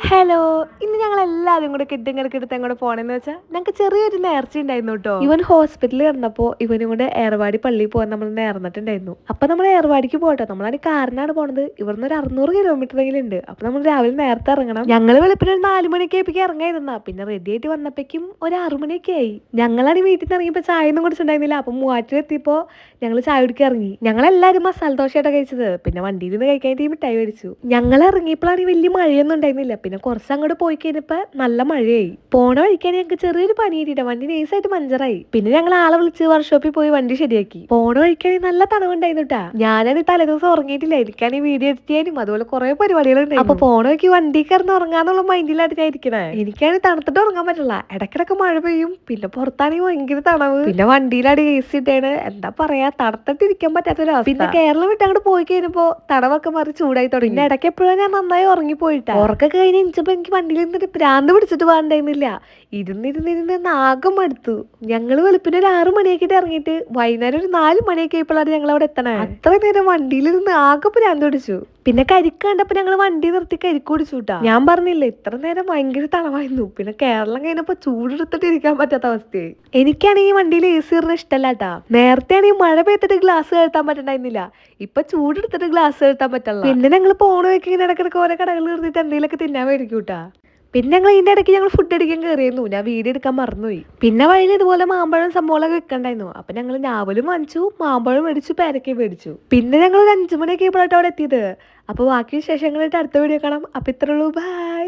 Hello, ഇന്ന് ഞങ്ങൾ എല്ലാവരും കൂടെ കെട്ടിങ്ങടക്കെടുത്ത് അങ്ങോട്ട് പോണെന്ന് വെച്ചാൽ ഞങ്ങൾക്ക് ചെറിയൊരു നേർച്ച ഉണ്ടായിരുന്നു കേട്ടോ. ഇവൻ ഹോസ്പിറ്റലിൽ കിടന്നപ്പോൾ ഇവനും കൂടെ ഏർവാടി പള്ളിയിൽ പോകാൻ നമ്മൾ നേർന്നിട്ടുണ്ടായിരുന്നു. അപ്പൊ നമ്മൾ ഏർവാടിക്ക് പോട്ടെ, നമ്മളാണ് കാറിനാണ് പോണത്. ഇവിടുന്ന് ഒരു 600 കിലോമീറ്ററെങ്കിലും ഉണ്ട്. അപ്പൊ നമ്മൾ രാവിലെ നേരത്തെ ഇറങ്ങണം. ഞങ്ങൾ വെളുപ്പിന് ഒരു 4 മണിയൊക്കെ ആയിപ്പിക്കാൻ ഇറങ്ങായിരുന്ന, പിന്നെ റെഡി ആയിട്ട് വന്നപ്പോഴേക്കും ഒരു 6 മണിയൊക്കെ ആയി. ഞങ്ങളാണ് വീട്ടിൽ നിന്ന് ഇറങ്ങിയപ്പോൾ ചായ ഒന്നും കുടിച്ചിട്ടുണ്ടായിരുന്നില്ല. അപ്പൊ മൂവാറ്റിലെത്തിയപ്പോൾ ഞങ്ങൾ ചായ കുടിക്കാൻ ഇറങ്ങി. ഞങ്ങളെല്ലാവരും മസാല ദോശയായിട്ടാണ് കഴിച്ചത്. പിന്നെ വണ്ടിയിൽ നിന്ന് കഴിക്കാൻ മിഠായി മേടിച്ചു. ഞങ്ങൾ ഇറങ്ങിയപ്പോഴാണ് വലിയ മഴയൊന്നും ഉണ്ടായിരുന്നില്ല. പിന്നെ കുറച്ച് അങ്ങോട്ട് പോയി കഴിഞ്ഞപ്പോ നല്ല മഴയായി. പോണ വഴിക്കാൻ ഞങ്ങൾക്ക് ചെറിയൊരു പണി കിട്ടിയിട്ട് വണ്ടി നൈസായിട്ട് പഞ്ചറായി. പിന്നെ ഞങ്ങൾ ആളെ വിളിച്ച് വർക്ക്ഷോപ്പിൽ പോയി വണ്ടി ശരിയാക്കി. പോണ വഴിക്കാണെങ്കിൽ നല്ല തണവുണ്ടായിരുന്നു കേട്ടാ. ഞാനാണ് തലേദിവസം ഉറങ്ങിയിട്ടില്ല. എനിക്കാണെങ്കിൽ വീഡിയോ എഡിറ്റ് ചെയ്യാനും അതുപോലെ കുറെ പരിപാടികളുണ്ട്. അപ്പൊ പോണ വഴിക്ക് വണ്ടി കയറുന്ന ഉറങ്ങാന്നുള്ള മൈൻഡിലായിട്ട് ഞാൻ ഇരിക്കണേ. എനിക്കാണെങ്കിൽ തണുത്തിട്ട് ഉറങ്ങാൻ പറ്റില്ല. ഇടക്കിടക്ക് മഴ പെയ്യും, പിന്നെ പുറത്താണെങ്കിൽ ഭയങ്കര തണവ്, പിന്നെ വണ്ടിയിലാണ് എ സി ഇട്ടാണ്. എന്താ പറയാ, തണുത്തിട്ട് ഇരിക്കാൻ പറ്റാത്തൊരവസ്ഥ. പിന്നെ കേരളം വിട്ട് അങ്ങോട്ട് പോയി കഴിഞ്ഞപ്പോ തണവൊക്കെ മാറി ചൂടായി തുടങ്ങി. പിന്നെ ഇടയ്ക്ക് എപ്പോഴും ഞാൻ നന്നായി ഉറങ്ങിപ്പോയിട്ടാ. ഉറക്കൊക്കെ കഴിഞ്ഞ് എനിച്ചപ്പോ എനിക്ക് വണ്ടിയിൽ നിന്നിട്ട് ഭ്രാന്ത് പിടിച്ചിട്ട് പോകാണ്ടായിരുന്നില്ല. ഇരുന്നിരുന്നിരുന്ന് ആകം മടുത്തു. ഞങ്ങൾ വെളുപ്പിന് ഒരു 6 മണിയൊക്കെ ഇറങ്ങിയിട്ട് വൈകുന്നേരം ഒരു 4 മണിയൊക്കെ ആയപ്പോഴാണ് ഞങ്ങൾ അവിടെ എത്തണേ. അത്ര നേരം വണ്ടിയിൽ നിന്ന് ആകെ ഭ്രാന്ത് പിടിച്ചു. പിന്നെ കരിക്ക് കണ്ടപ്പോ ഞങ്ങൾ വണ്ടി നിർത്തി കരിക്ക് കുടിച്ചു കൂട്ടാ. ഞാൻ പറഞ്ഞില്ലേ, ഇത്ര നേരം ഭയങ്കര തണവായിരുന്നു. പിന്നെ കേരളം കഴിഞ്ഞപ്പോ ചൂടെടുത്തിട്ട് ഇരിക്കാൻ പറ്റാത്ത അവസ്ഥയായി. എനിക്കാണെങ്കിൽ ഈ വണ്ടിയിൽ എ സി ഇടുന്ന ഇഷ്ടമല്ലാട്ടാ. നേരത്തെ ആണെങ്കിൽ മഴ പെയ്തിട്ട് ഗ്ലാസ് കഴുത്താൻ പറ്റണ്ടായിരുന്നില്ല. ഇപ്പൊ ചൂടെടുത്തിട്ട് ഗ്ലാസ് കഴുത്താൻ പറ്റില്ല. പിന്നെ ഞങ്ങൾ പോണ വയ്ക്ക് ഇങ്ങനെ ഇടക്കിടക്ക് ഓരോ കടകളിൽ നിർത്തിയിട്ട് എന്തെങ്കിലുമൊക്കെ തിന്നാൻ മേടിക്കൂട്ടാ. പിന്നെ ഞങ്ങൾ ഇതിന്റെ ഇടയ്ക്ക് ഞങ്ങൾ ഫുഡ് അടിക്കാൻ കയറിയിരുന്നു. ഞാൻ വീഡിയോ എടുക്കാൻ മറന്നുപോയി. പിന്നെ വഴിയിൽ ഇതുപോലെ മാമ്പഴം സംഭവങ്ങളൊക്കെ വെക്കണ്ടായിരുന്നു. അപ്പൊ ഞങ്ങൾ ഞാവലും വാങ്ങിച്ചു, മാമ്പഴം മേടിച്ചു, പേരക്കയും മേടിച്ചു. പിന്നെ ഞങ്ങൾ ഒരു 5 മണിയൊക്കെ ആയപ്പോഴാണ് അവിടെ എത്തിയത്. അപ്പൊ ബാക്കി വിശേഷങ്ങളായിട്ട് അടുത്ത വീഡിയോ കാണാം. അപ്പൊ ഇത്രയുള്ളൂ, ബൈ.